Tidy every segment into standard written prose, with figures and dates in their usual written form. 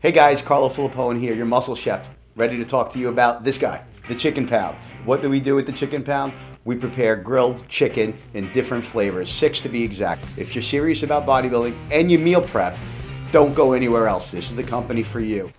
Hey guys, Carlo Filippone here, your muscle chef, ready to talk to you about this guy, the chicken pound. What do we do with the chicken pound? We prepare grilled chicken in different flavors, 6 to be exact. If you're serious about bodybuilding and you meal prep, don't go anywhere else. This is the company for you.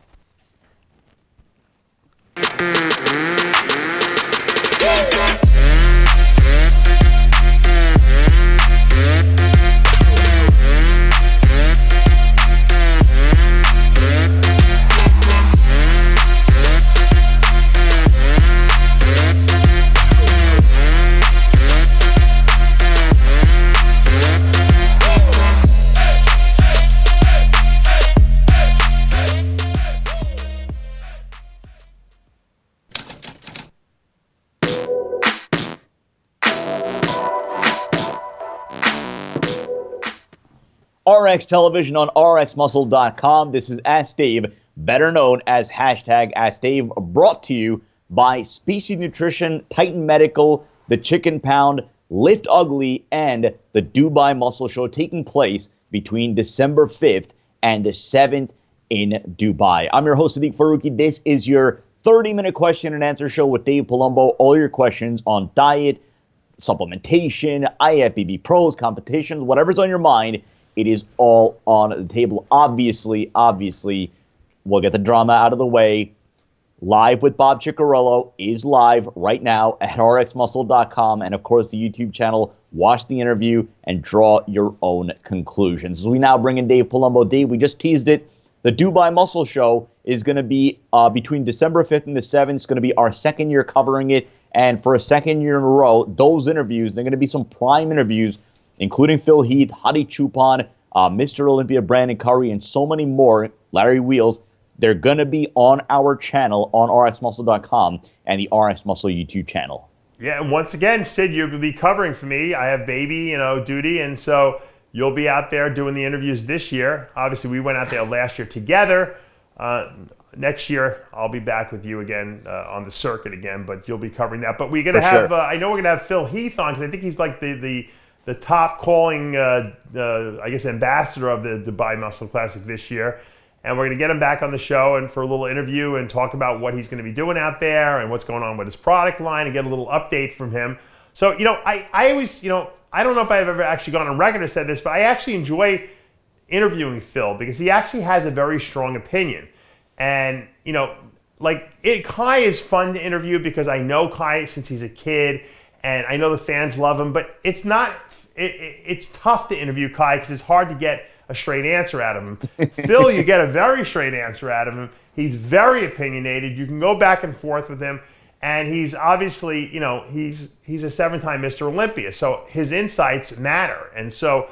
RX Television on RxMuscle.com. This is Ask Dave, better known as hashtag Ask Dave, brought to you by Species Nutrition, Titan Medical, the Chicken Pound, Lift Ugly, and the Dubai Muscle Show taking place between December 5th and the 7th in Dubai. I'm your host, Sadiq Faruqi. This is your 30-minute question and answer show with Dave Palumbo. All your questions on diet, supplementation, IFBB pros, competitions, whatever's on your mind. It is all on the table. Obviously, we'll get the drama out of the way. Live with Bob Ciccarello is live right now at RxMuscle.com. And, of course, the YouTube channel. Watch the interview and draw your own conclusions. As we now bring in Dave Palumbo. Dave, we just teased it. The Dubai Muscle Show is going to be between December 5th and the 7th. It's going to be our second year covering it. And for a second year in a row, those interviews, they're going to be some prime interviews, including Phil Heath, Hadi Chupon, Mr. Olympia Brandon Curry, and so many more, Larry Wheels. They're going to be on our channel on RxMuscle.com and the RxMuscle YouTube channel. Yeah, and once again, Sid, you're going to be covering for me. I have baby, duty, and so you'll be out there doing the interviews this year. Obviously, we went out there last year together. Next year, I'll be back with you again on the circuit again, but you'll be covering that. But we're going to have, I know we're going to have Phil Heath on, because I think he's like the top calling, ambassador of the Dubai Muscle Classic this year. And we're going to get him back on the show and for a little interview and talk about what he's going to be doing out there and what's going on with his product line and get a little update from him. So, I always, I don't know if I've ever actually gone on record or said this, but I actually enjoy interviewing Phil because he actually has a very strong opinion. And, Kai is fun to interview because I know Kai since he's a kid and I know the fans love him, but it's not, it's tough to interview Kai because it's hard to get a straight answer out of him. Phil, you get a very straight answer out of him. He's very opinionated. You can go back and forth with him. And he's obviously, he's a 7-time Mr. Olympia. So his insights matter. And so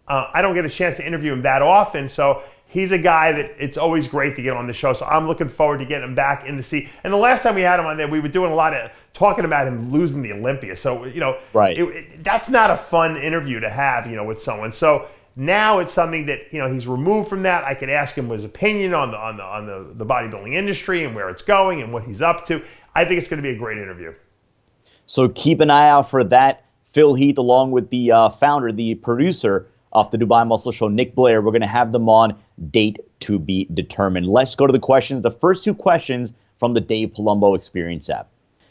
I don't get a chance to interview him that often. So he's a guy that it's always great to get on the show. So I'm looking forward to getting him back in the seat. And the last time we had him on there, we were doing a lot of talking about him losing the Olympia. So, right. That's not a fun interview to have, with someone. So now it's something that, he's removed from that. I could ask him his opinion on the bodybuilding industry and where it's going and what he's up to. I think it's going to be a great interview. So keep an eye out for that. Phil Heath, along with the founder, the producer of the Dubai Muscle Show, Nick Blair. We're going to have them on, date to be determined. Let's go to the questions. The first 2 questions from the Dave Palumbo Experience app.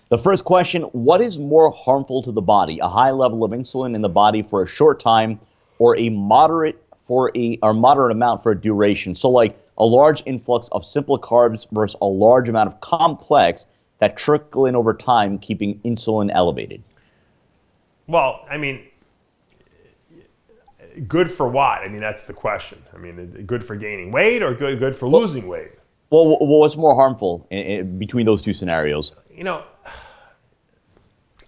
The first question, what is more harmful to the body? A high level of insulin in the body for a short time or a moderate amount for a duration? So like a large influx of simple carbs versus a large amount of complex that trickle in over time, keeping insulin elevated? Well, good for what? That's the question. Good for gaining weight or good for losing weight? Well, what's more harmful between those 2 scenarios?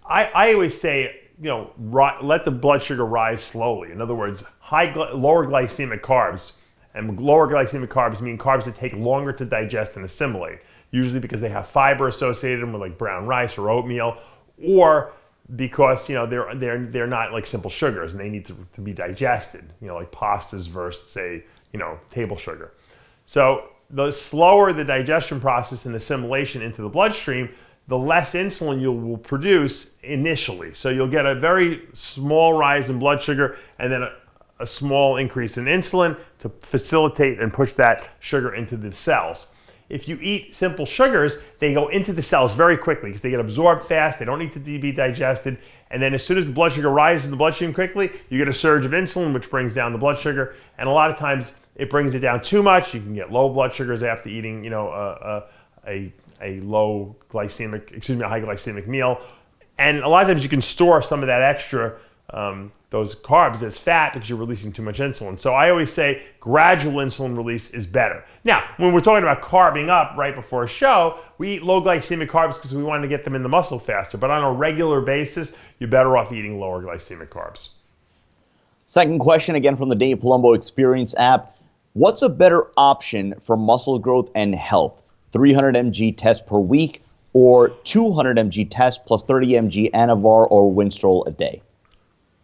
I always say, let the blood sugar rise slowly. In other words, lower glycemic carbs. And lower glycemic carbs mean carbs that take longer to digest and assimilate, usually because they have fiber associated with like brown rice or oatmeal, or because they're not like simple sugars and they need to be digested, like pastas versus say table sugar. So the slower the digestion process and assimilation into the bloodstream, the less insulin you will produce initially. So you'll get a very small rise in blood sugar and then a small increase in insulin to facilitate and push that sugar into the cells. If you eat simple sugars, they go into the cells very quickly because they get absorbed fast, they don't need to be digested, and then as soon as the blood sugar rises in the bloodstream quickly, you get a surge of insulin, which brings down the blood sugar, and a lot of times it brings it down too much. You can get low blood sugars after eating, a low glycemic, a high glycemic meal, and a lot of times you can store some of that extra those carbs as fat because you're releasing too much insulin. So I always say gradual insulin release is better. Now, when we're talking about carbing up right before a show, we eat low glycemic carbs because we want to get them in the muscle faster. But on a regular basis, you're better off eating lower glycemic carbs. Second question, again from the Dave Palumbo Experience app. What's a better option for muscle growth and health? 300 mg test per week or 200 mg test plus 30 mg Anavar or Winstrol a day?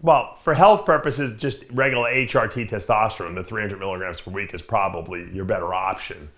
Well, for health purposes, just regular HRT testosterone, the 300 milligrams per week is probably your better option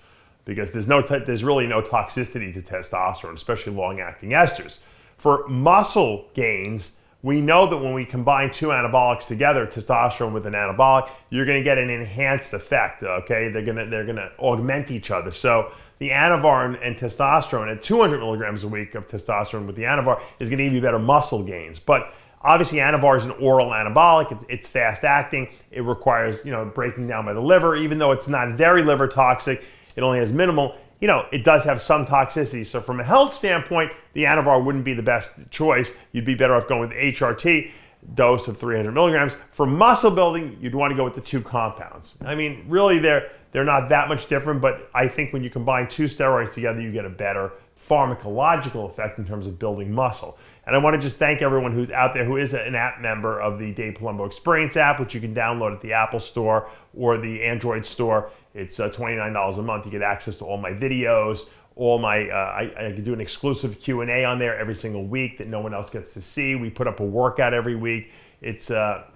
because there's really no toxicity to testosterone, especially long-acting esters. For muscle gains, we know that when we combine two anabolics together, testosterone with an anabolic, you're going to get an enhanced effect. Okay, they're going to augment each other. So the Anavar and testosterone at 200 milligrams a week of testosterone with the Anavar is going to give you better muscle gains, but obviously, Anavar is an oral anabolic. It's fast acting. It requires, breaking down by the liver. Even though it's not very liver toxic, it only has minimal. It does have some toxicity. So from a health standpoint, the Anavar wouldn't be the best choice. You'd be better off going with the HRT dose of 300 milligrams. For muscle building, you'd want to go with the two compounds. I mean, really, they're not that much different, but I think when you combine two steroids together, you get a better pharmacological effect in terms of building muscle. And I want to just thank everyone who's out there who is an app member of the Dave Palumbo Experience app, which you can download at the Apple Store or the Android Store. It's $29 a month. You get access to all my videos, all my I can do an exclusive Q&A on there every single week that no one else gets to see. We put up a workout every week. It's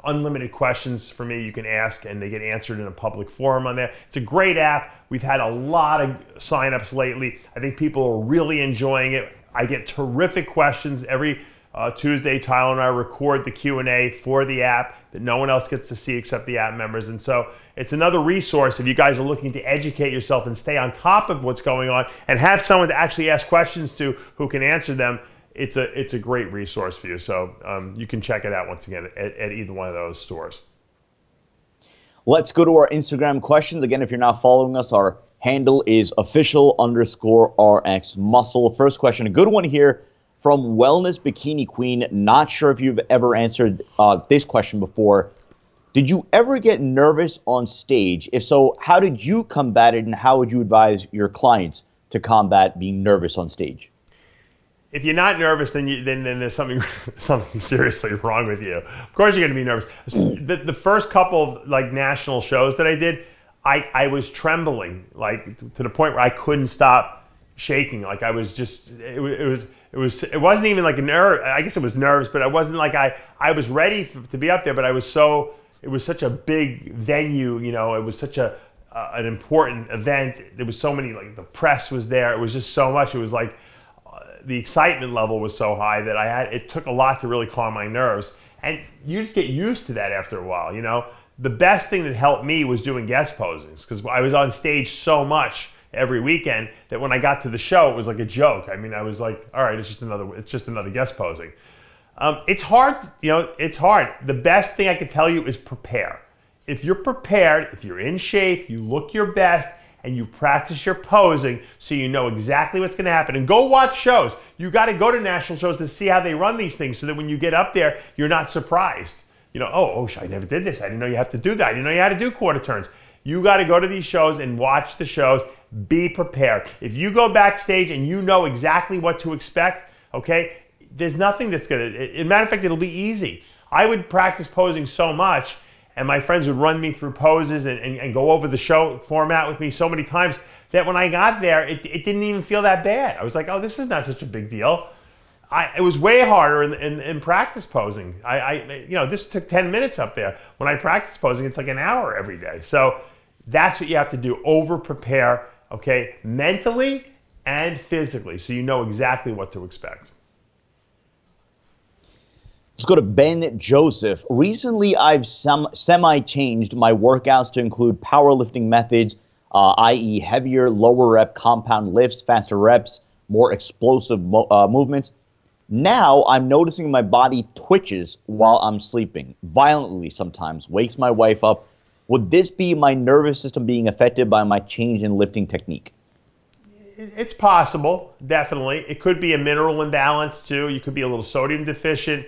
unlimited questions for me you can ask, and they get answered in a public forum on there. It's a great app. We've had a lot of signups lately. I think people are really enjoying it. I get terrific questions every Tuesday. Tyler and I record the Q&A for the app that no one else gets to see except the app members. And so it's another resource if you guys are looking to educate yourself and stay on top of what's going on and have someone to actually ask questions to who can answer them. It's a great resource for you. So you can check it out once again at either one of those stores. Let's go to our Instagram questions. Again, if you're not following us, our handle is official_RxMuscle. First question, a good one here from Wellness Bikini Queen. Not sure if you've ever answered this question before. Did you ever get nervous on stage? If so, how did you combat it, and how would you advise your clients to combat being nervous on stage? If you're not nervous, then there's something seriously wrong with you. Of course you're going to be nervous. The first couple of national shows that I did, I was trembling to the point where I couldn't stop shaking. I was just it wasn't even like a nerve. I guess it was nerves, but I wasn't I was ready to be up there, but it was such a big venue. It was such an important event. There was so many the press was there. It was just so much. It was the excitement level was so high that it took a lot to really calm my nerves. And you just get used to that after a while, The best thing that helped me was doing guest posings because I was on stage so much every weekend that when I got to the show, it was like a joke. I mean, I was like, all right, it's just another guest posing. It's hard, it's hard. The best thing I can tell you is prepare. If you're prepared, if you're in shape, you look your best, and you practice your posing so you know exactly what's going to happen. And go watch shows. You got to go to national shows to see how they run these things so that when you get up there, you're not surprised. I never did this. I didn't know you have to do that. I didn't know you had to do quarter turns. You got to go to these shows and watch the shows. Be prepared. If you go backstage and you know exactly what to expect, okay, there's nothing that's going to, as a matter of fact, it'll be easy. I would practice posing so much, and my friends would run me through poses and go over the show format with me so many times that when I got there, it didn't even feel that bad. I was like, oh, this is not such a big deal. It was way harder in practice posing. This took 10 minutes up there. When I practice posing, it's like an hour every day. So that's what you have to do. Over prepare, okay, mentally and physically, so you know exactly what to expect. Let's go to Ben Joseph. Recently, I've semi-changed my workouts to include powerlifting methods, i.e. heavier, lower rep compound lifts, faster reps, more explosive movements. Now, I'm noticing my body twitches while I'm sleeping, violently sometimes, wakes my wife up. Would this be my nervous system being affected by my change in lifting technique? It's possible, definitely. It could be a mineral imbalance too. You could be a little sodium deficient.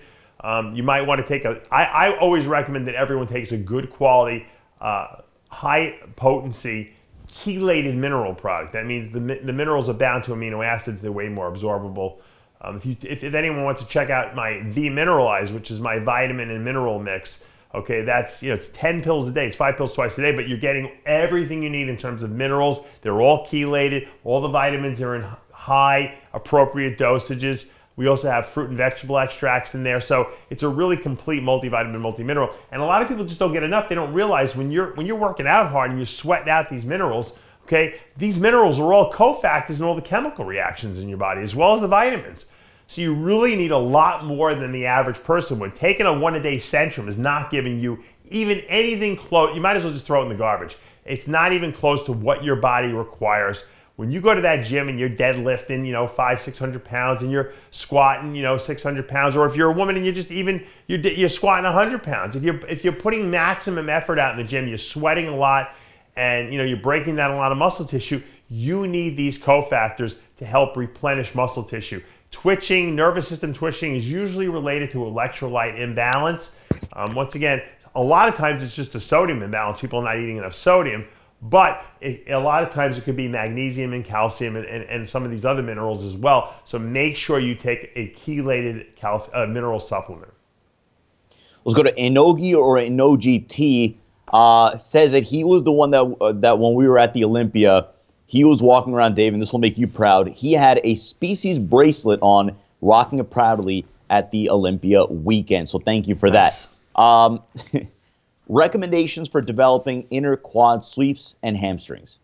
You might want to take I always recommend that everyone takes a good quality, high potency, chelated mineral product. That means the minerals are bound to amino acids. They're way more absorbable. If anyone wants to check out my V-Mineralize, which is my vitamin and mineral mix, okay, that's, it's 10 pills a day. It's 5 pills twice a day, but you're getting everything you need in terms of minerals. They're all chelated. All the vitamins are in high, appropriate dosages. We also have fruit and vegetable extracts in there. So it's a really complete multivitamin, multi-mineral. And a lot of people just don't get enough. They don't realize when you're working out hard and you're sweating out these minerals, okay, these minerals are all cofactors in all the chemical reactions in your body, as well as the vitamins. So you really need a lot more than the average person would. Taking a one-a-day Centrum is not giving you even anything close. You might as well just throw it in the garbage. It's not even close to what your body requires. When you go to that gym and you're deadlifting, 500-600 pounds, and you're squatting, 600 pounds, or if you're a woman and you're squatting 100 pounds, if you're putting maximum effort out in the gym, you're sweating a lot, and you're breaking down a lot of muscle tissue, you need these cofactors to help replenish muscle tissue. Twitching, nervous system twitching is usually related to electrolyte imbalance. Once again, a lot of times it's just a sodium imbalance. People are not eating enough sodium. But a lot of times it could be magnesium and calcium and some of these other minerals as well. So make sure you take a chelated mineral supplement. Let's go to Inogi or Inogi T. Says that he was the one that when we were at the Olympia, he was walking around, Dave, and this will make you proud. He had a Species bracelet on, rocking it proudly at the Olympia weekend. So thank you for that. Recommendations for developing inner quad sweeps and hamstrings.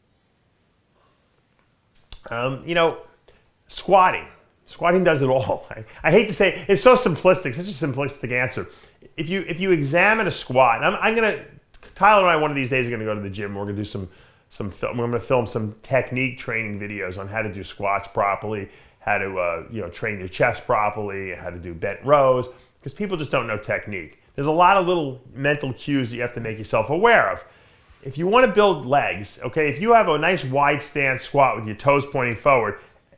Squatting. Squatting does it all. I hate to say it, it's so simplistic, such a simplistic answer. If you examine a squat, and Tyler and I one of these days are gonna go to the gym. We're gonna do some film. We're gonna film some technique training videos on how to do squats properly, how to train your chest properly, how to do bent rows, because people just don't know technique. There's a lot of little mental cues that you have to make yourself aware of. If you want to build legs, okay, if you have a nice wide stance squat with your toes pointing forward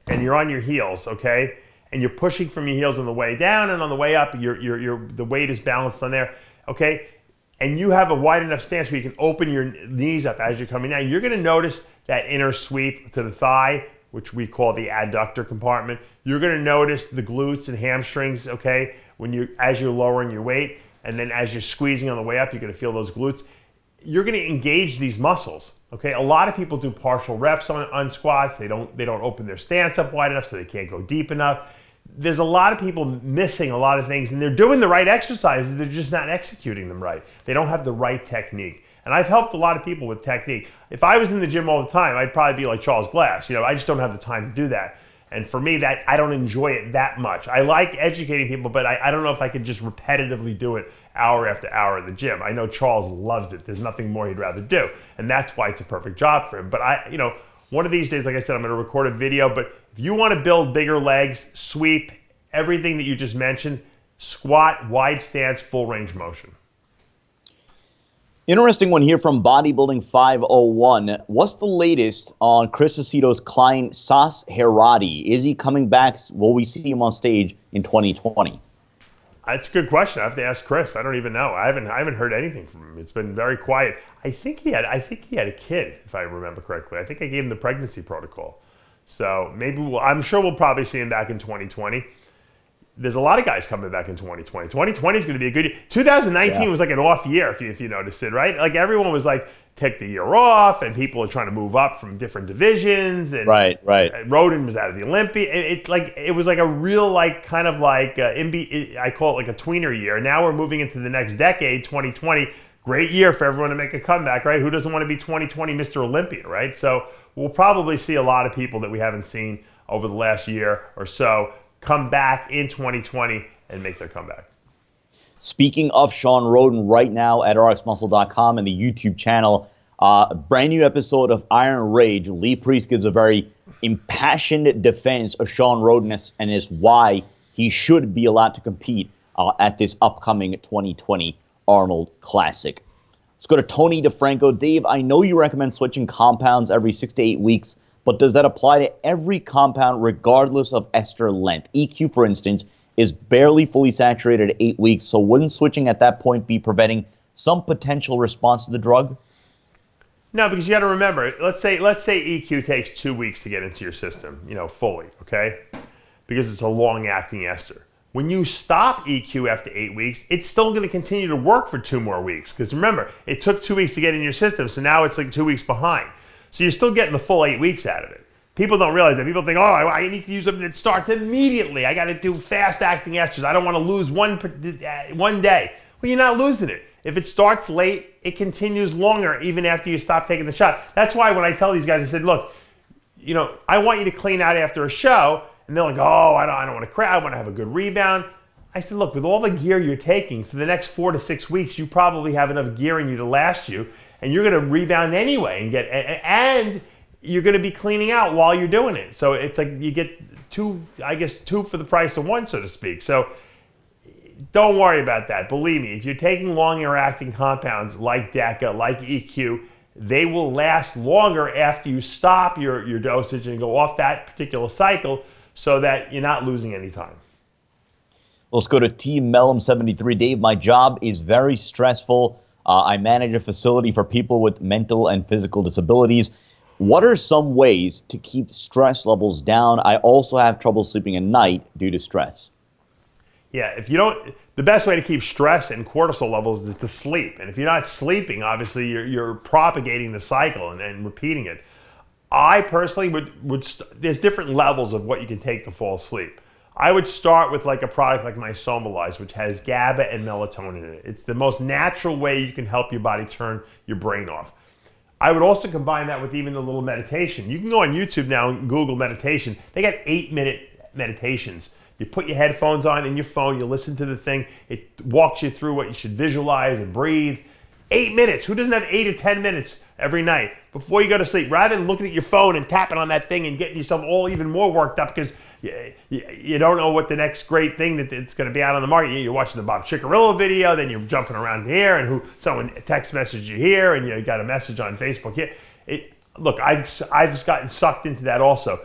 and you're on your heels, okay, and you're pushing from your heels on the way down and on the way up, the weight is balanced on there, okay, and you have a wide enough stance where you can open your knees up as you're coming down, you're going to notice that inner sweep to the thigh, which we call the adductor compartment. You're going to notice the glutes and hamstrings, okay, as you're lowering your weight. And then as you're squeezing on the way up, you're going to feel those glutes. You're going to engage these muscles. Okay, a lot of people do partial reps on squats. They don't open their stance up wide enough, so they can't go deep enough. There's a lot of people missing a lot of things, and they're doing the right exercises. They're just not executing them right. They don't have the right technique. And I've helped a lot of people with technique. If I was in the gym all the time, I'd probably be like Charles Glass. I just don't have the time to do that. And for me, I don't enjoy it that much. I like educating people, but I don't know if I could just repetitively do it hour after hour in the gym. I know Charles loves it. There's nothing more he'd rather do. And that's why it's a perfect job for him. But one of these days, like I said, I'm gonna record a video, but if you wanna build bigger legs, sweep, everything that you just mentioned, squat, wide stance, full range motion. Interesting one here from Bodybuilding 501. What's the latest on Chris Aceto's client, Sas Herati? Is he coming back? Will we see him on stage in 2020? That's a good question. I have to ask Chris. I don't even know. I haven't heard anything from him. It's been very quiet. I think he had a kid, if I remember correctly. I think I gave him the pregnancy protocol. So maybe I'm sure we'll probably see him back in 2020. There's a lot of guys coming back in 2020. 2020 is going to be a good year. 2019 was like an off year, if you noticed it, right? Like everyone was like, take the year off, and people are trying to move up from different divisions. And right. Roden was out of the Olympia. It was like a real I call it like a tweener year. Now we're moving into the next decade, 2020. Great year for everyone to make a comeback, right? Who doesn't want to be 2020 Mr. Olympia, right? So we'll probably see a lot of people that we haven't seen over the last year or so come back in 2020 and make their comeback. Speaking of Sean Roden, right now at RxMuscle.com and the YouTube channel, a brand new episode of Iron Rage. Lee Priest gives a very impassioned defense of Sean Roden and is why he should be allowed to compete at this upcoming 2020 Arnold Classic. Let's go to Tony DeFranco. Dave, I know you recommend switching compounds every 6 to 8 weeks, but does that apply to every compound regardless of ester length? EQ, for instance, is barely fully saturated at 8 weeks, so wouldn't switching at that point be preventing some potential response to the drug? No, because you got to remember, let's say EQ takes 2 weeks to get into your system, fully, okay? Because it's a long-acting ester. When you stop EQ after 8 weeks, it's still going to continue to work for 2 more weeks. Because remember, it took 2 weeks to get in your system, so now it's like 2 weeks behind. So you're still getting the full 8 weeks out of it. People don't realize that. People think, I need to use something that starts immediately. I got to do fast-acting esters. I don't want to lose one day. Well, you're not losing it. If it starts late, it continues longer even after you stop taking the shot. That's why when I tell these guys, I said, look, I want you to clean out after a show. And they're like, I don't want to cry. I want to have a good rebound. I said, look, with all the gear you're taking, for the next 4 to 6 weeks, you probably have enough gear in you to last you. And you're going to rebound anyway and you're going to be cleaning out while you're doing it. So it's like you get two for the price of one, so to speak. So don't worry about that. Believe me, if you're taking longer acting compounds like DECA, like EQ, they will last longer after you stop your dosage and go off that particular cycle so that you're not losing any time. Let's go to Team Mellum 73. Dave, my job is very stressful. I manage a facility for people with mental and physical disabilities. What are some ways to keep stress levels down? I also have trouble sleeping at night due to stress. Yeah, the best way to keep stress and cortisol levels is to sleep. And if you're not sleeping, obviously you're propagating the cycle and repeating it. I personally there's different levels of what you can take to fall asleep. I would start with like a product like my Somalize, which has GABA and melatonin in it. It's the most natural way you can help your body turn your brain off. I would also combine that with even a little meditation. You can go on YouTube now and Google meditation. They got 8-minute meditations. You put your headphones on in your phone, you listen to the thing, it walks you through what you should visualize and breathe. 8 minutes. Who doesn't have 8 or 10 minutes every night before you go to sleep? Rather than looking at your phone and tapping on that thing and getting yourself all even more worked up because you don't know what the next great thing that it's going to be out on the market. You're watching the Bob Ciccarello video, then you're jumping around here, and someone text messaged you here, and you got a message on Facebook here. Look, I've just gotten sucked into that also.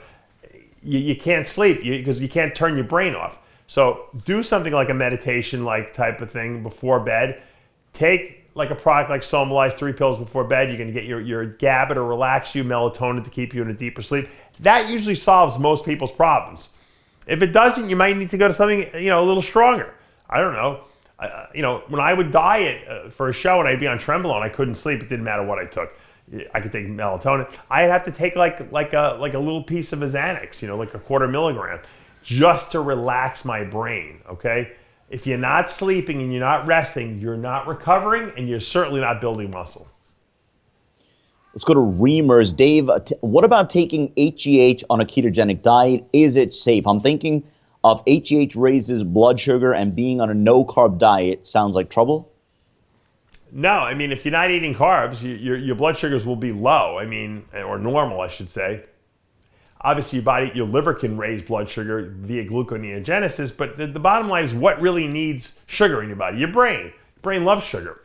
You can't sleep because you can't turn your brain off. So do something like a meditation like type of thing before bed. Take like a product like Somalize, 3 pills before bed. You're going to get your GABA to relax you, melatonin to keep you in a deeper sleep. That usually solves most people's problems. If it doesn't, you might need to go to something a little stronger. I don't know. When I would diet for a show and I'd be on Trenbolone, I couldn't sleep. It didn't matter what I took. I could take melatonin. I'd have to take like a little piece of a Xanax, like a 1/4 milligram, just to relax my brain. Okay. If you're not sleeping and you're not resting, you're not recovering, and you're certainly not building muscle. Let's go to Reamers. Dave, what about taking HGH on a ketogenic diet? Is it safe? I'm thinking of HGH raises blood sugar, and being on a no-carb diet sounds like trouble. No, I mean, if you're not eating carbs, your blood sugars will be low, or normal, I should say. Obviously, your liver can raise blood sugar via gluconeogenesis, but the bottom line is what really needs sugar in your body? Your brain. Your brain loves sugar.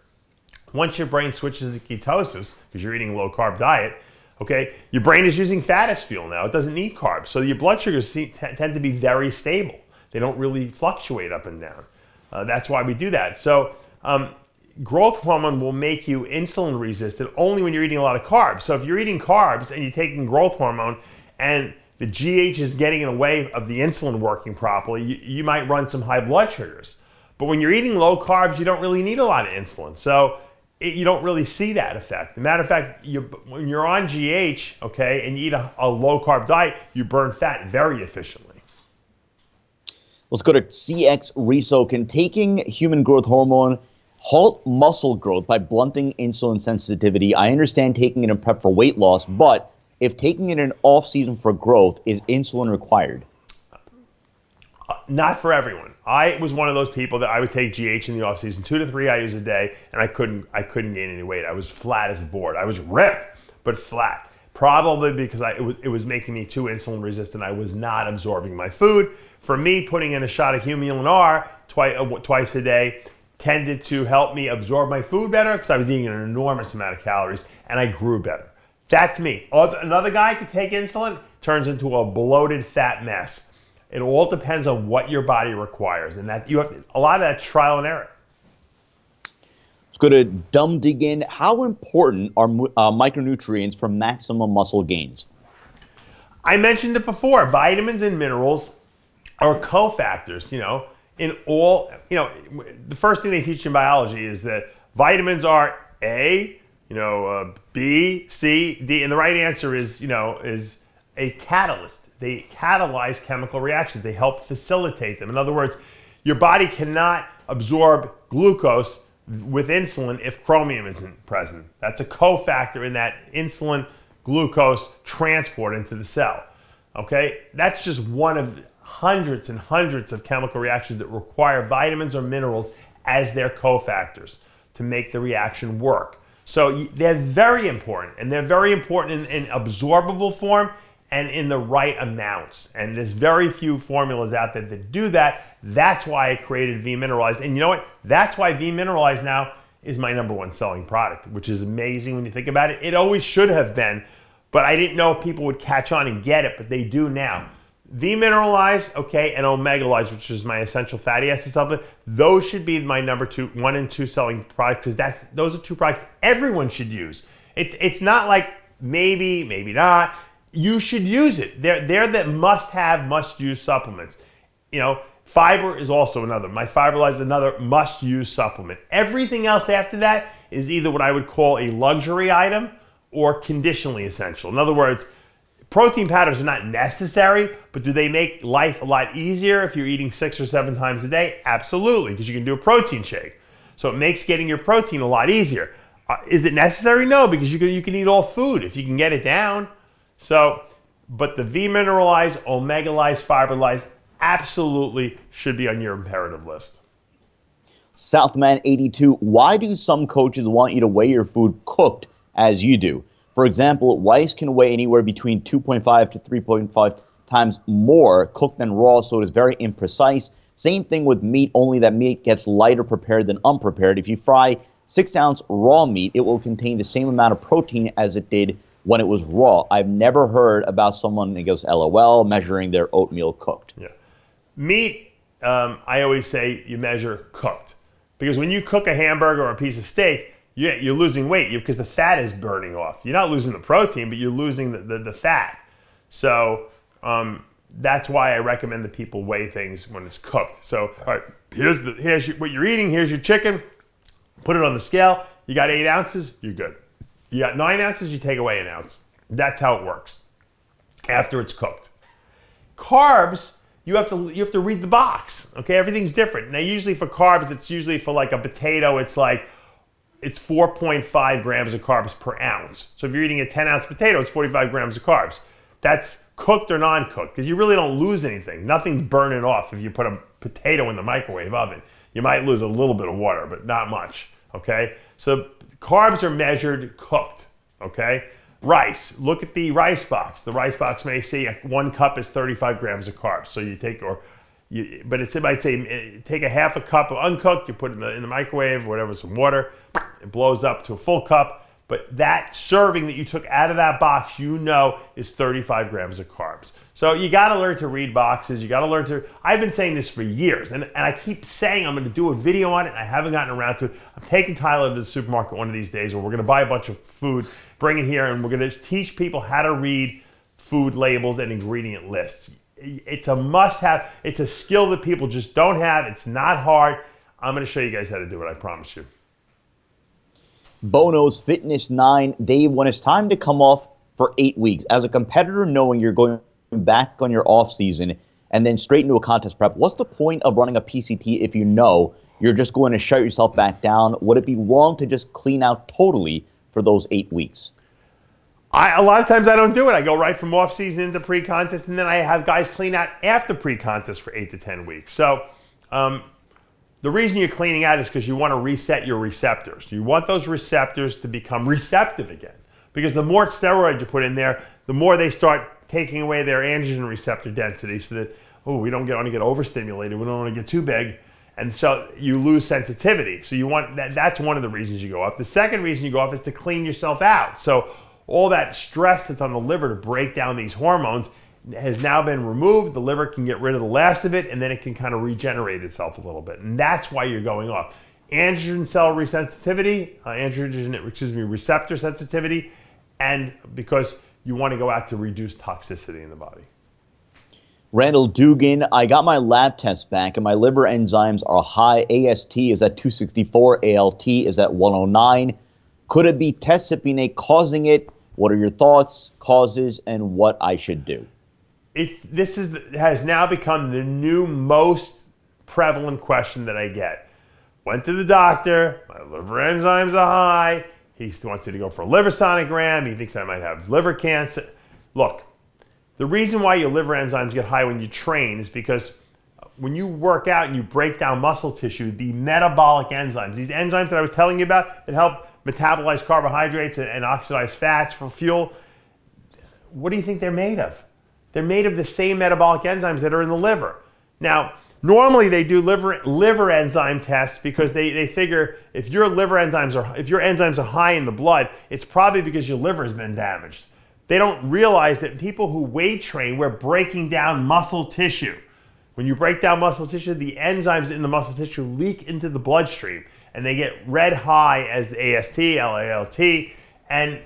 Once your brain switches to ketosis, because you're eating a low-carb diet, okay, your brain is using fat as fuel now. It doesn't need carbs. So your blood sugars tend to be very stable. They don't really fluctuate up and down. That's why we do that. So growth hormone will make you insulin resistant only when you're eating a lot of carbs. So if you're eating carbs and you're taking growth hormone, and the GH is getting in the way of the insulin working properly, you might run some high blood sugars. But when you're eating low carbs, you don't really need a lot of insulin. So you don't really see that effect. As a matter of fact, when you're on GH, okay, and you eat a low carb diet, you burn fat very efficiently. Let's go to CX Reso. Can taking human growth hormone halt muscle growth by blunting insulin sensitivity? I understand taking it in prep for weight loss, but if taking it in off-season for growth, is insulin required? Not for everyone. I was one of those people that I would take GH in the off season, 2 to 3 IUs a day, and I couldn't gain any weight. I was flat as a board. I was ripped, but flat. Probably because it was making me too insulin resistant. I was not absorbing my food. For me, putting in a shot of Humulin R twice a day tended to help me absorb my food better because I was eating an enormous amount of calories, and I grew better. That's me. Another guy could take insulin, turns into a bloated fat mess. It all depends on what your body requires, and that a lot of that trial and error. Let's go to Dumb Dig In. How important are micronutrients for maximum muscle gains? I mentioned it before. Vitamins and minerals are cofactors. The first thing they teach in biology is that vitamins are A, B, C, D, and the right answer is a catalyst. They catalyze chemical reactions. They help facilitate them. In other words, your body cannot absorb glucose with insulin if chromium isn't present. That's a cofactor in that insulin glucose transport into the cell. Okay? That's just one of hundreds and hundreds of chemical reactions that require vitamins or minerals as their cofactors to make the reaction work. So they're very important, and they're very important in absorbable form and in the right amounts. And there's very few formulas out there that do that. That's why I created V Mineralized. And you know what? That's why V Mineralized now is my #1 selling product, which is amazing when you think about it. It always should have been, but I didn't know if people would catch on and get it, but they do now. V Mineralized, okay, and Omegalized, which is my essential fatty acid supplement, those should be my #1 and 2 selling products, because those are 2 products everyone should use. It's not like maybe not. You should use it. They're the must-have, must-use supplements. Fiber is also another. My Fiberlize is another must-use supplement. Everything else after that is either what I would call a luxury item or conditionally essential. In other words, protein powders are not necessary, but do they make life a lot easier if you're eating 6 or 7 times a day? Absolutely, because you can do a protein shake. So it makes getting your protein a lot easier. Is it necessary? No, because you can eat all food if you can get it down. So, but the V Mineralized, Omegalized, Fiberlize absolutely should be on your imperative list. Southman82, why do some coaches want you to weigh your food cooked as you do? For example, rice can weigh anywhere between 2.5 to 3.5 times more cooked than raw, so it is very imprecise. Same thing with meat, only that meat gets lighter prepared than unprepared. If you fry 6-ounce raw meat, it will contain the same amount of protein as it did when it was raw. I've never heard about someone that goes LOL measuring their oatmeal cooked. Yeah. Meat, I always say you measure cooked. Because when you cook a hamburger or a piece of steak, you're losing weight because the fat is burning off. You're not losing the protein, but you're losing the fat. So that's why I recommend that people weigh things when it's cooked. So, all right, here's what you're eating. Here's your chicken. Put it on the scale. You got 8 ounces, you're good. You got 9 ounces, you take away 1 ounce. That's how it works after it's cooked. Carbs, you have to read the box. Okay, everything's different. Now, usually for carbs, it's usually for like a potato, it's 4.5 grams of carbs per ounce. So if you're eating a 10-ounce potato, it's 45 grams of carbs. That's cooked or non-cooked, because you really don't lose anything. Nothing's burning off if you put a potato in the microwave oven. You might lose a little bit of water, but not much. Okay, so carbs are measured cooked. Okay, rice. Look at the rice box. The rice box may say 1 cup is 35 grams of carbs. So you take, but it might say take a half a cup of uncooked. You put it in the microwave, whatever, some water. It blows up to a full cup. But that serving that you took out of that box, is 35 grams of carbs. So you got to learn to read boxes. You got to learn to. I've been saying this for years, and I keep saying I'm going to do a video on it. And I haven't gotten around to it. I'm taking Tyler to the supermarket one of these days, where we're going to buy a bunch of food, bring it here, and we're going to teach people how to read food labels and ingredient lists. It's a must-have. It's a skill that people just don't have. It's not hard. I'm going to show you guys how to do it. I promise you. Bono's Fitness 9. Dave, when it's time to come off for 8 weeks, as a competitor knowing you're going back on your off season and then straight into a contest prep, what's the point of running a PCT if you know you're just going to shut yourself back down? Would it be wrong to just clean out totally for those 8 weeks? A lot of times I don't do it. I go right from off season into pre-contest, and then I have guys clean out after pre-contest for 8 to 10 weeks. So the reason you're cleaning out is because you want to reset your receptors. You want those receptors to become receptive again. Because the more steroid you put in there, the more they start taking away their androgen receptor density, so that, we don't want to get overstimulated, we don't want to get too big, and so you lose sensitivity. So you want that's one of the reasons you go off. The second reason you go off is to clean yourself out. So all that stress that's on the liver to break down these hormones has now been removed. The liver can get rid of the last of it, and then it can kind of regenerate itself a little bit, and that's why you're going off. Androgen cell resensitivity, receptor sensitivity, and because you want to go out to reduce toxicity in the body. Randall Dugan, I got my lab test back and my liver enzymes are high. AST is at 264, ALT is at 109. Could it be test cypionate causing it? What are your thoughts, causes, and what I should do? This has now become the new most prevalent question that I get. Went to the doctor, my liver enzymes are high. He wants you to go for a liver sonogram. He thinks I might have liver cancer. Look, the reason why your liver enzymes get high when you train is because when you work out and you break down muscle tissue, the metabolic enzymes, these enzymes that I was telling you about that help metabolize carbohydrates and oxidize fats for fuel, what do you think they're made of? They're made of the same metabolic enzymes that are in the liver. Now, normally they do liver enzyme tests because they figure if your enzymes are high in the blood, it's probably because your liver has been damaged. They don't realize that people who weight train, we're breaking down muscle tissue. When you break down muscle tissue, the enzymes in the muscle tissue leak into the bloodstream, and they get red high as AST, LALT, and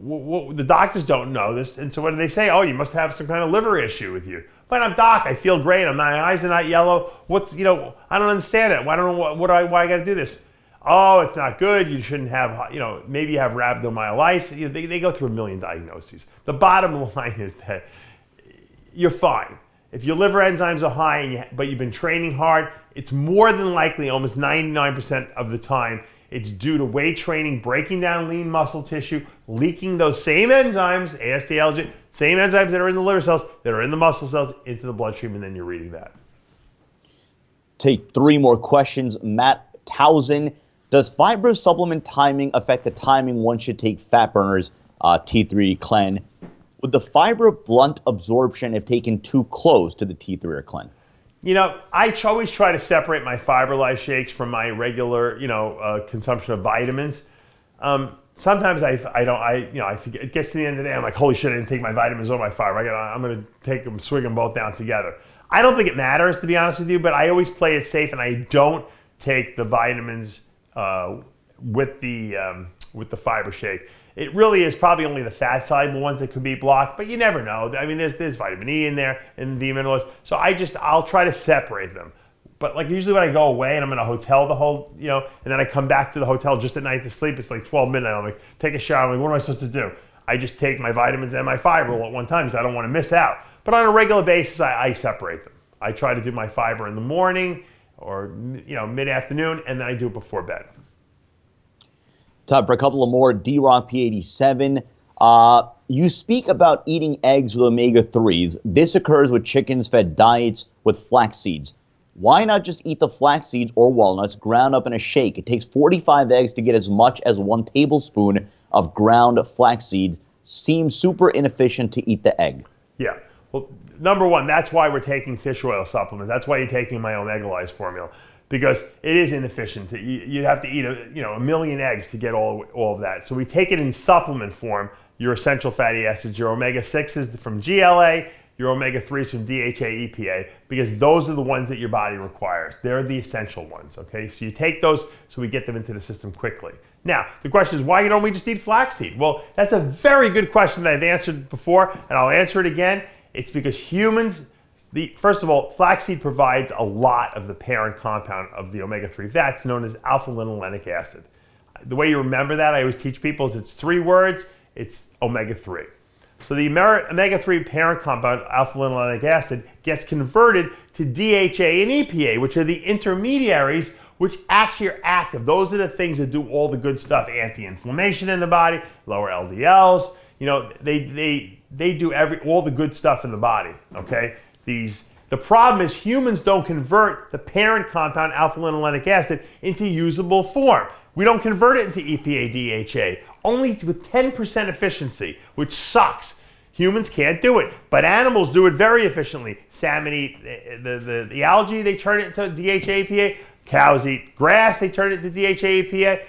the doctors don't know this, and so what do they say? Oh, you must have some kind of liver issue with you. But I'm doc, I feel great, my eyes are not yellow. I don't understand it. I don't know why I got to do this. Oh, it's not good. You shouldn't have, maybe you have rhabdomyolysis. They go through a million diagnoses. The bottom line is that you're fine. If your liver enzymes are high, but you've been training hard, it's more than likely, almost 99% of the time, it's due to weight training, breaking down lean muscle tissue, leaking those same enzymes, AST, LG, same enzymes that are in the liver cells, that are in the muscle cells, into the bloodstream, and then you're reading that. Take 3 more questions. Matt Towson, does fiber supplement timing affect the timing one should take fat burners, T3 KLEN? Would the fiber blunt absorption if taken too close to the T3 or KLEN? I always try to separate my Fiber-Life shakes from my regular, consumption of vitamins. Sometimes I forget. It gets to the end of the day, I'm like, holy shit, I didn't take my vitamins or my fiber. I'm going to take them, swing them both down together. I don't think it matters, to be honest with you, but I always play it safe, and I don't take the vitamins with the fiber shake. It really is probably only the fat-soluble ones that could be blocked, but you never know. There's vitamin E in there and the minerals, so I'll try to separate them. But usually when I go away and I'm in a hotel the whole, and then I come back to the hotel just at night to sleep, it's like 12 midnight. I'm like, take a shower. I'm like, what am I supposed to do? I just take my vitamins and my fiber all at one time because I don't want to miss out. But on a regular basis, I separate them. I try to do my fiber in the morning or mid-afternoon, and then I do it before bed. Time for a couple of more. D-Rock P87. You speak about eating eggs with omega-3s. This occurs with chickens fed diets with flax seeds. Why not just eat the flax seeds or walnuts ground up in a shake? It takes 45 eggs to get as much as 1 tablespoon of ground flax seeds. Seems super inefficient to eat the egg. Yeah. Well, number one, that's why we're taking fish oil supplements. That's why you're taking my Omega-Lyse formula, because it is inefficient. You have to eat a million eggs to get all of that. So we take it in supplement form. Your essential fatty acids, your omega-6s from GLA, your omega-3s from DHA, EPA, because those are the ones that your body requires. They're the essential ones, okay? So you take those so we get them into the system quickly. Now, the question is, why don't we just eat flaxseed? Well, that's a very good question that I've answered before, and I'll answer it again. It's because humans, first of all, flaxseed provides a lot of the parent compound of the omega-3 fats known as alpha-linolenic acid. The way you remember that, I always teach people, is it's 3 words, it's omega-3. So the omega-3 parent compound, alpha-linolenic acid, gets converted to DHA and EPA, which are the intermediaries which actually are active. Those are the things that do all the good stuff, anti-inflammation in the body, lower LDLs, they do all the good stuff in the body, okay? The problem is humans don't convert the parent compound alpha-linolenic acid into usable form. We don't convert it into EPA, DHA, only with 10% efficiency, which sucks. Humans can't do it, but animals do it very efficiently. Salmon eat the algae, they turn it into DHA, EPA. Cows eat grass, they turn it into DHA, EPA.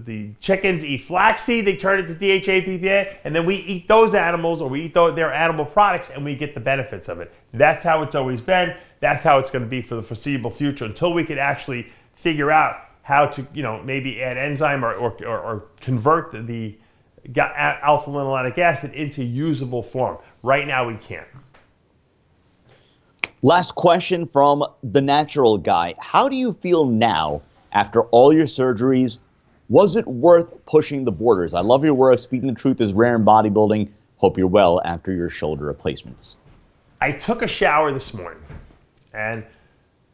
The chickens eat flaxseed, they turn it to DHA, EPA, and then we eat those animals, or we eat their animal products, and we get the benefits of it. That's how it's always been. That's how it's going to be for the foreseeable future, until we can actually figure out how to, maybe add enzyme or convert the alpha-linolenic acid into usable form. Right now, we can't. Last question from the natural guy. How do you feel now after all your surgeries? Was it worth pushing the borders? I love your work. Speaking the truth is rare in bodybuilding. Hope you're well after your shoulder replacements. I took a shower this morning, and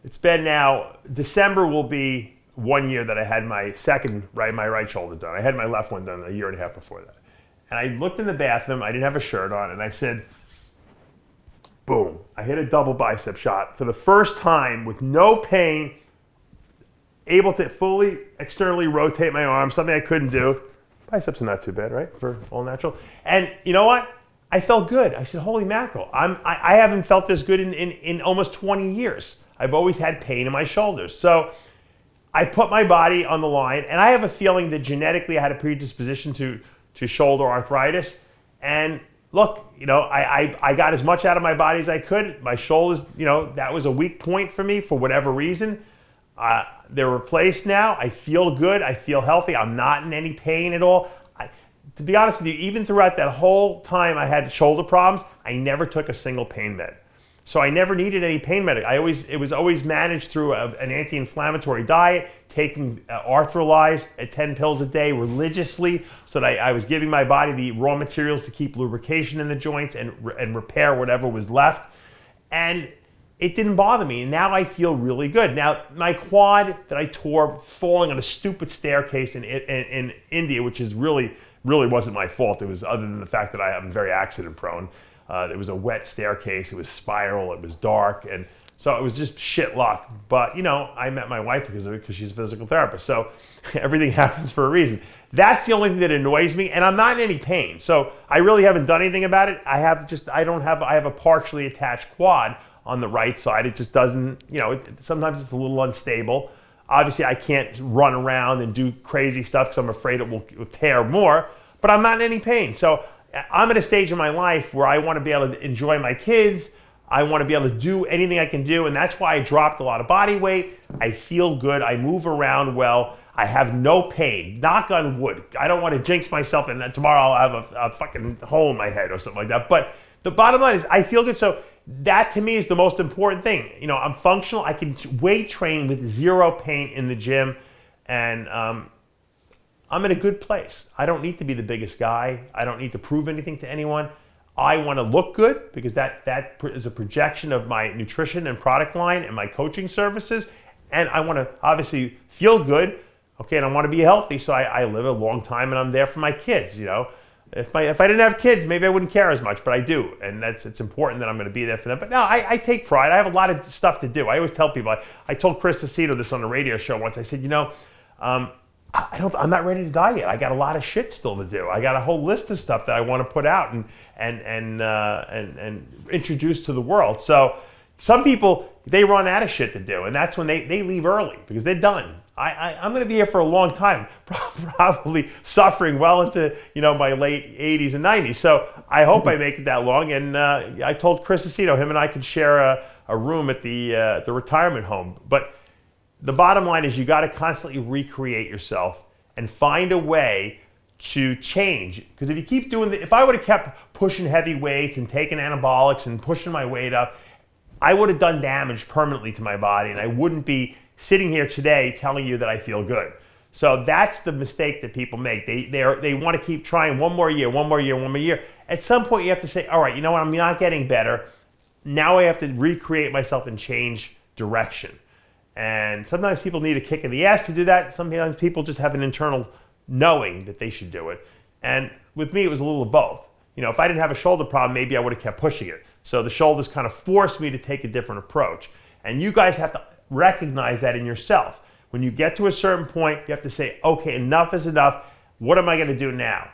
it's been now, December will be 1 year that I had my my right shoulder done. I had my left one done a year and a half before that. And I looked in the bathroom, I didn't have a shirt on, and I said, boom, I hit a double bicep shot for the first time with no pain, able to fully externally rotate my arm, something I couldn't do. Biceps are not too bad, right, for all natural. And you know what? I felt good. I said, holy mackerel, I haven't felt this good in almost 20 years. I've always had pain in my shoulders. So I put my body on the line, and I have a feeling that genetically I had a predisposition to shoulder arthritis. And look, I got as much out of my body as I could. My shoulders, that was a weak point for me for whatever reason. They're replaced now. I feel good. I feel healthy. I'm not in any pain at all. To be honest with you, even throughout that whole time I had shoulder problems, I never took a single pain med. So I never needed any pain med. It was always managed through an anti-inflammatory diet, taking Arthrolize at 10 pills a day religiously, so that I was giving my body the raw materials to keep lubrication in the joints and repair whatever was left. And it didn't bother me. And now I feel really good. Now, my quad that I tore falling on a stupid staircase in India, which is really wasn't my fault. It was other than the fact that I'm very accident prone. It was a wet staircase. It was spiral. It was dark. And so it was just shit luck. But, I met my wife because of it, because she's a physical therapist. So everything happens for a reason. That's the only thing that annoys me. And I'm not in any pain. So I really haven't done anything about it. I have a partially attached quad on the right side. It just doesn't, sometimes it's a little unstable. Obviously, I can't run around and do crazy stuff because I'm afraid it will tear more, but I'm not in any pain. So I'm at a stage in my life where I want to be able to enjoy my kids. I want to be able to do anything I can do, and that's why I dropped a lot of body weight. I feel good. I move around well. I have no pain. Knock on wood. I don't want to jinx myself, and then tomorrow I'll have a fucking hole in my head or something like that. But the bottom line is I feel good. So that to me is the most important thing. I'm functional. I can weight train with zero pain in the gym, and I'm in a good place. I don't need to be the biggest guy. I don't need to prove anything to anyone. I want to look good because that is a projection of my nutrition and product line and my coaching services. And I want to obviously feel good, okay, and I want to be healthy, so I live a long time and I'm there for my kids, If I didn't have kids, maybe I wouldn't care as much, but I do, and it's important that I'm going to be there for them. But no, I take pride. I have a lot of stuff to do. I always tell people. I told Chris Aceto this on the radio show once. I said, I'm not ready to die yet. I got a lot of shit still to do. I got a whole list of stuff that I want to put out and introduce to the world. So some people, they run out of shit to do, and that's when they leave early because they're done. I'm going to be here for a long time, probably suffering well into my late 80s and 90s. So I hope I make it that long. And I told Chris Aceto, him and I could share a room at the retirement home. But the bottom line is you got to constantly recreate yourself and find a way to change. Because if you keep doing if I would have kept pushing heavy weights and taking anabolics and pushing my weight up, I would have done damage permanently to my body, and I wouldn't be sitting here today telling you that I feel good. So that's the mistake that people make. They want to keep trying one more year. At some point you have to say, all right, you know what, I'm not getting better. Now I have to recreate myself and change direction. And sometimes people need a kick in the ass to do that. Sometimes people just have an internal knowing that they should do it. And with me, it was a little of both. You know, if I didn't have a shoulder problem, maybe I would have kept pushing it. So the shoulders kind of forced me to take a different approach. And you guys have to recognize that in yourself. When you get to a certain point, you have to say, okay, enough is enough. What am I going to do now?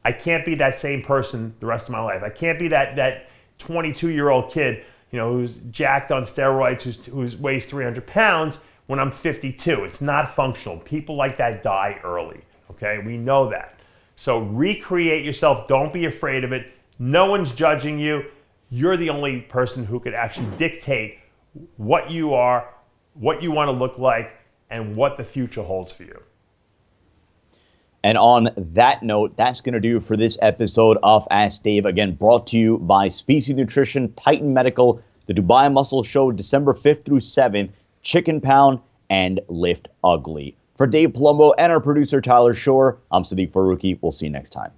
I can't be that same person the rest of my life. I can't be that 22-year-old kid, you know, who's jacked on steroids, who weighs 300 pounds when I'm 52. It's not functional. People like that die early, okay? We know that. So recreate yourself. Don't be afraid of it. No one's judging you. You're the only person who could actually dictate what you are, what you want to look like, and what the future holds for you. And on that note, that's going to do for this episode of Ask Dave. Again, brought to you by Species Nutrition, Titan Medical, the Dubai Muscle Show, December 5th through 7th, Chicken Pound, and Lift Ugly. For Dave Palumbo and our producer, Tyler Shore, I'm Sadiq Faruqi. We'll see you next time.